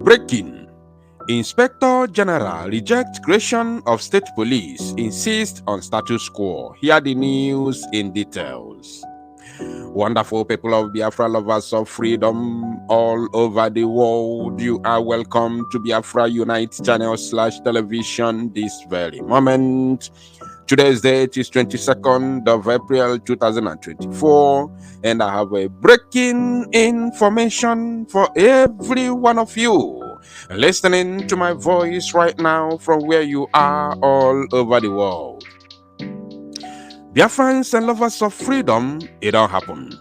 Breaking. Inspector General rejects creation of state police, insists on status quo. Hear the news in details. Wonderful people of Biafra, lovers of freedom all over the world, you are welcome to Biafra Unite channel / television this very moment. Today's date is 22nd of April 2024, and I have a breaking information for every one of you listening to my voice right now from where you are all over the world. Biafrans and lovers of freedom, it all happened.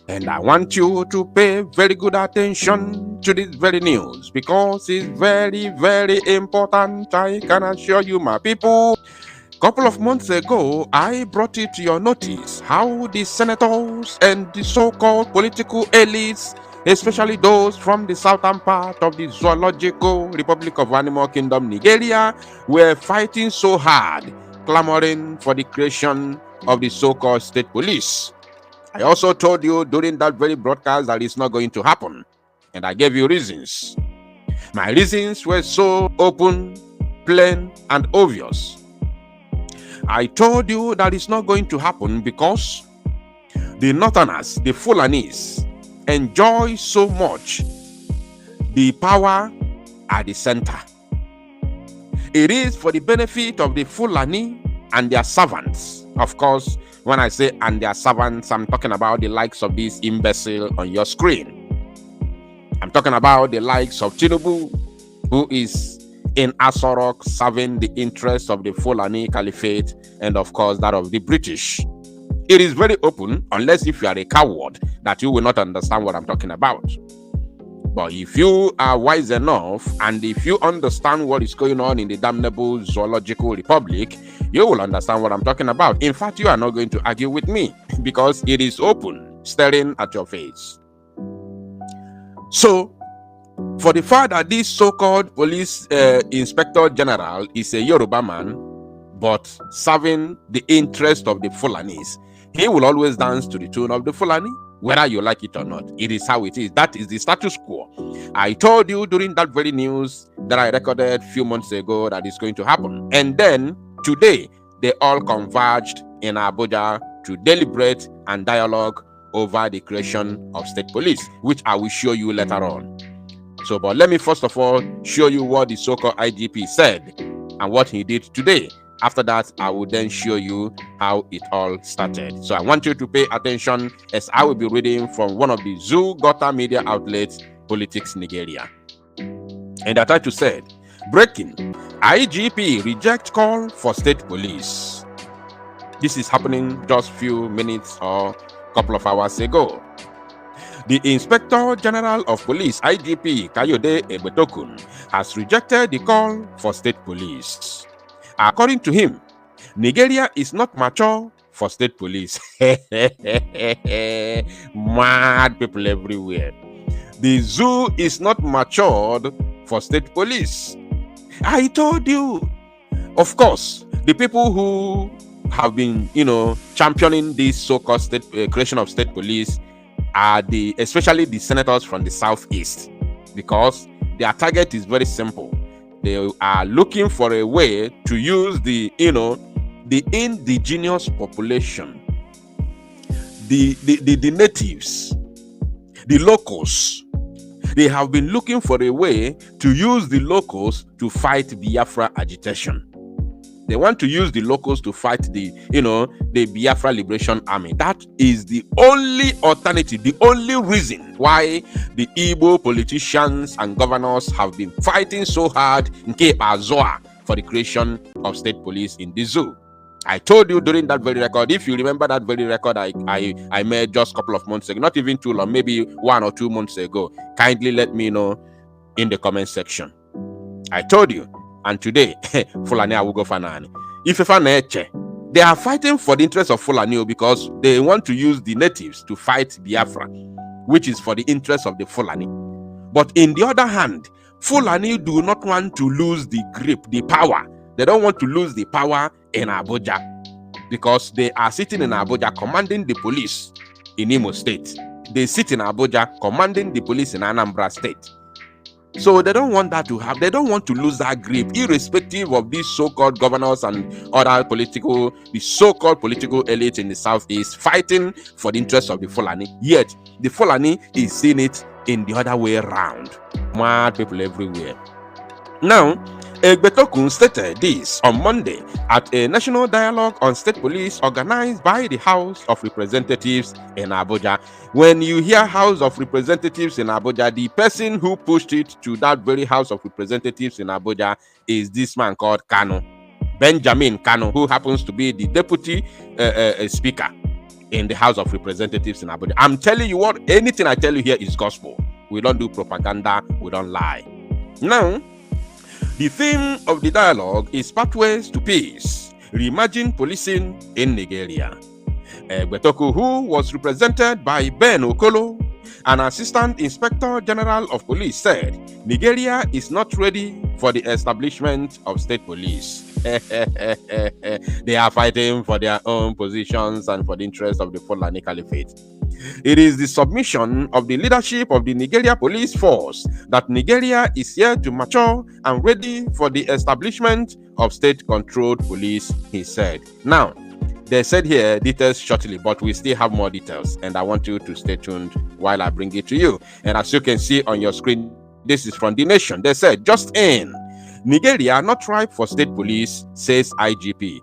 And I want you to pay very good attention to this very news because it's very, very important. I can assure you, my people. Couple of months ago, I brought it to your notice how the senators and the so-called political elites, especially those from the southern part of the Zoological Republic of Animal Kingdom, Nigeria, were fighting so hard, clamoring for the creation of the so-called state police. I also told you during that very broadcast that it's not going to happen, and I gave you reasons. My reasons were so open, plain, and obvious. I told you that it's not going to happen because the Northerners, the Fulanis, enjoy so much the power at the center. It is for the benefit of the Fulani and their servants. Of course, when I say and their servants, I'm talking about the likes of this imbecile on your screen. I'm talking about the likes of Tinubu, who is in Aso Rock serving the interests of the Fulani Caliphate and of course that of the British. It is very open, unless if you are a coward, that you will not understand what I'm talking about. But if you are wise enough and if you understand what is going on in the damnable Zoological Republic, you will understand what I'm talking about. In fact, you are not going to argue with me because it is open, staring at your face. So, for the fact that this so-called police inspector general is a Yoruba man, but serving the interest of the Fulanis, he will always dance to the tune of the Fulani, whether you like it or not. It is how it is. That is the status quo. I told you during that very news that I recorded a few months ago that is going to happen. And then today, they all converged in Abuja to deliberate and dialogue over the creation of state police, which I will show you later on. So, but let me first of all show you what the so-called IGP said and what he did today. After that, I will then show you how it all started. So I want you to pay attention as I will be reading from one of the Zoo Gota media outlets, Politics Nigeria. And the title said, Breaking, IGP reject call for state police. This is happening just few minutes or couple of hours ago. The Inspector General of Police, IGP Kayode Egbetokun, has rejected the call for state police. According to him, Nigeria is not mature for state police. Mad people everywhere. The zoo is not matured for state police. I told you. Of course, the people who have been, championing this so-called state creation of state police are especially the senators from the southeast, because their target is very simple. They are looking for a way to use the indigenous population, the natives, the locals. They have been looking for a way to use the locals to fight Biafra agitation. They want to use the locals to fight the Biafra Liberation Army. That is the only alternative, the only reason why the Igbo politicians and governors have been fighting so hard in Cape Azoa for the creation of state police in the zoo. I told you during that very record, if you remember that very record I made just a couple of months ago, not even too long, maybe 1 or 2 months ago, kindly let me know in the comment section. I told you. And today, Fulani Awugo Fanani. They are fighting for the interest of Fulani because they want to use the natives to fight Biafra, which is for the interest of the Fulani. But in the other hand, Fulani do not want to lose the grip, the power. They don't want to lose the power in Abuja because they are sitting in Abuja commanding the police in Imo State. They sit in Abuja commanding the police in Anambra State. So they don't want that to happen. They don't want to lose that grip, irrespective of these so-called governors and other the so-called political elite in the southeast fighting for the interests of the Fulani. Yet the Fulani is seeing it in the other way around. Mad people everywhere. Now, Egbetokun stated this on Monday at a national dialogue on state police organized by the House of Representatives in Abuja. When you hear House of Representatives in Abuja, the person who pushed it to that very House of Representatives in Abuja is this man called Kanu, Benjamin Kanu, who happens to be the deputy speaker in the House of Representatives in Abuja. I'm telling you what, anything I tell you here is gospel. We don't do propaganda, we don't lie. Now, the theme of the dialogue is Pathways to Peace, Reimagine Policing in Nigeria. Egbetoku, who was represented by Ben Okolo, an Assistant Inspector General of Police, said Nigeria is not ready for the establishment of state police. They are fighting for their own positions and for the interests of the Fulani Caliphate. It is the submission of the leadership of the Nigeria Police Force that Nigeria is here to mature and ready for the establishment of state-controlled police, he said. Now, they said here details shortly, but we still have more details, and I want you to stay tuned while I bring it to you. And as you can see on your screen, this is from The Nation. They said, just in, Nigeria not ripe for state police, says IGP.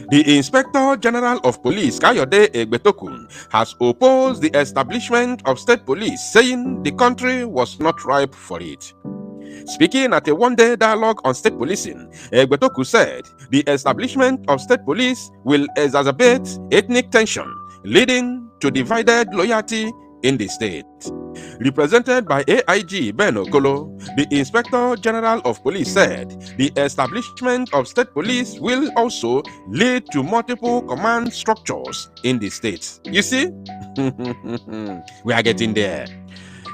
The Inspector General of Police, Kayode Egbetokun, has opposed the establishment of state police, saying the country was not ripe for it. Speaking at a one-day dialogue on state policing, Egbetoku said the establishment of state police will exacerbate ethnic tension, leading to divided loyalty in the state. Represented by AIG Ben Okolo, the Inspector General of Police said the establishment of state police will also lead to multiple command structures in the state. You see, we are getting there.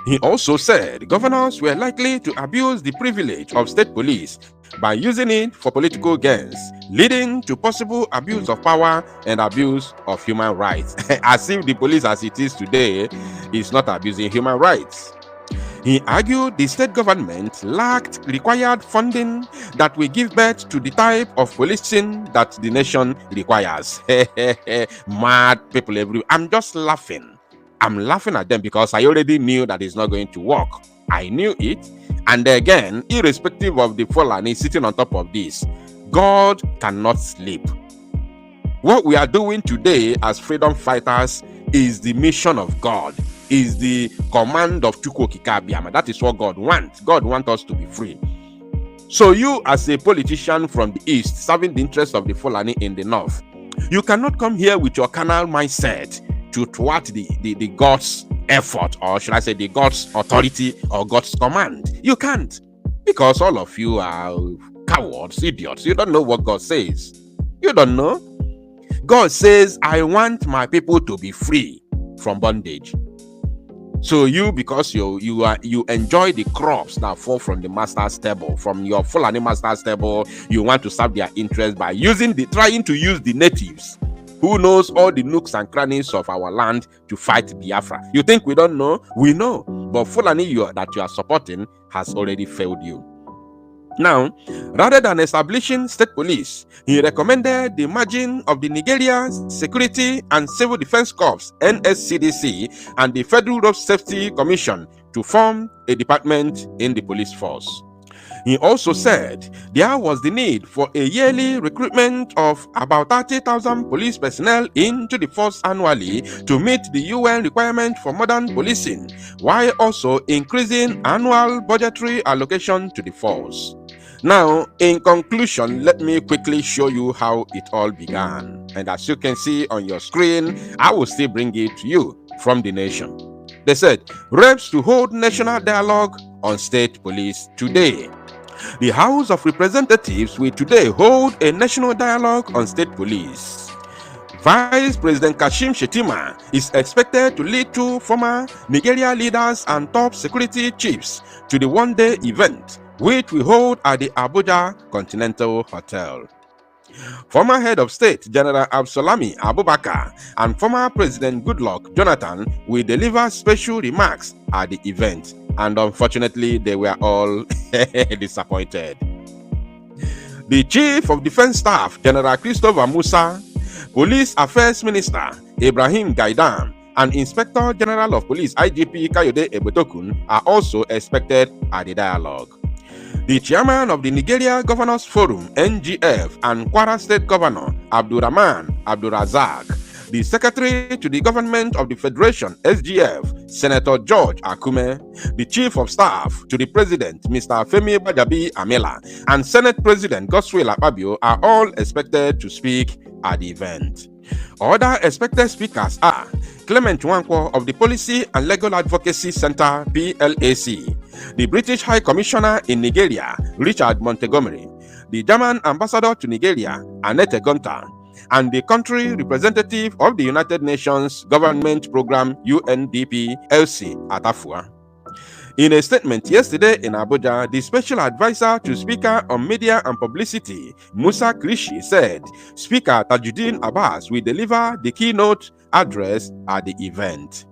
He also said governors were likely to abuse the privilege of state police by using it for political gains, leading to possible abuse of power and abuse of human rights. As if the police as it is today is not abusing human rights. He argued the state government lacked required funding that will give birth to the type of policing that the nation requires. Mad people everywhere. I'm just laughing. I'm laughing at them because I already knew that it's not going to work. I knew it. And again, irrespective of the Fulani sitting on top of this, God cannot sleep. What we are doing today as freedom fighters is the mission of God, is the command of Chukwokika. That is what God wants. God wants us to be free. So you, as a politician from the east, serving the interests of the Fulani in the north, you cannot come here with your carnal mindset to thwart the God's effort, or should I say the God's authority or God's command. You can't, because all of you are cowards, idiots. You don't know what God says. You don't know. God says, I want my people to be free from bondage. So you, because you enjoy the crops that fall from the master's table, from your Fulani master's table, you want to serve their interest by trying to use the natives who knows all the nooks and crannies of our land to fight Biafra. You think we don't know? We know. But Fulani that you are supporting has already failed you. Now, rather than establishing state police, he recommended the merging of the Nigeria Security and Civil Defense Corps, NSCDC, and the Federal Road Safety Commission to form a department in the police force. He also said there was the need for a yearly recruitment of about 30,000 police personnel into the force annually to meet the UN requirement for modern policing, while also increasing annual budgetary allocation to the force. Now, in conclusion, let me quickly show you how it all began. And as you can see on your screen, I will still bring it to you from The Nation. They said, reps to hold national dialogue on state police today. The House of Representatives will today hold a national dialogue on state police. Vice President Kashim Shettima is expected to lead two former Nigeria leaders and top security chiefs to the one-day event, which we hold at the Abuja Continental Hotel. Former head of state General Absalami Abubakar and former President Goodluck Jonathan will deliver special remarks at the event, and unfortunately they were all disappointed. The Chief of Defense Staff General Christopher Musa, Police Affairs Minister Ibrahim Gaidam, and Inspector General of Police IGP Kayode Egbetokun are also expected at the dialogue. The chairman of the Nigeria Governors Forum (NGF) and Kwara State Governor Abdurrahman Abdurazak, the Secretary to the Government of the Federation (SGF) Senator George Akume, the Chief of Staff to the President Mr. Femi Bajabi Amela, and Senate President Godswill Akpabio are all expected to speak at the event. Other expected speakers are Clement Nwankwo of the Policy and Legal Advocacy Center (PLAC), the British High Commissioner in Nigeria Richard Montgomery, the German Ambassador to Nigeria Annette Gunter, and the country representative of the United Nations Government Program UNDP Elsie Atafua. In a statement yesterday in Abuja, the Special Advisor to Speaker on Media and Publicity, Musa Krishi, said Speaker Tajuddin Abbas will deliver the keynote address at the event.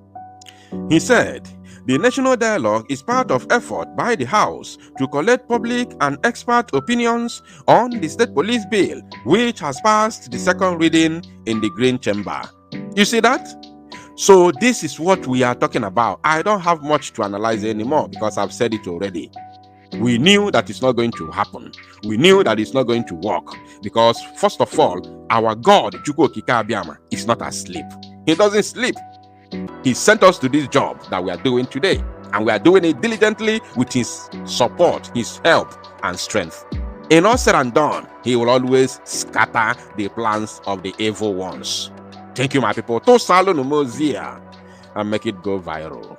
He said, the National Dialogue is part of effort by the House to collect public and expert opinions on the State Police Bill, which has passed the second reading in the Green Chamber. You see that? So this is what we are talking about. I don't have much to analyze anymore because I've said it already. We knew that it's not going to happen. We knew that it's not going to work because, first of all, our God, Chukwu Okike Abiama, is not asleep. He doesn't sleep. He sent us to this job that we are doing today, and we are doing it diligently with His support, His help, and strength. In all said and done, He will always scatter the plans of the evil ones. Thank you, my people. To Salon Mozia, and make it go viral.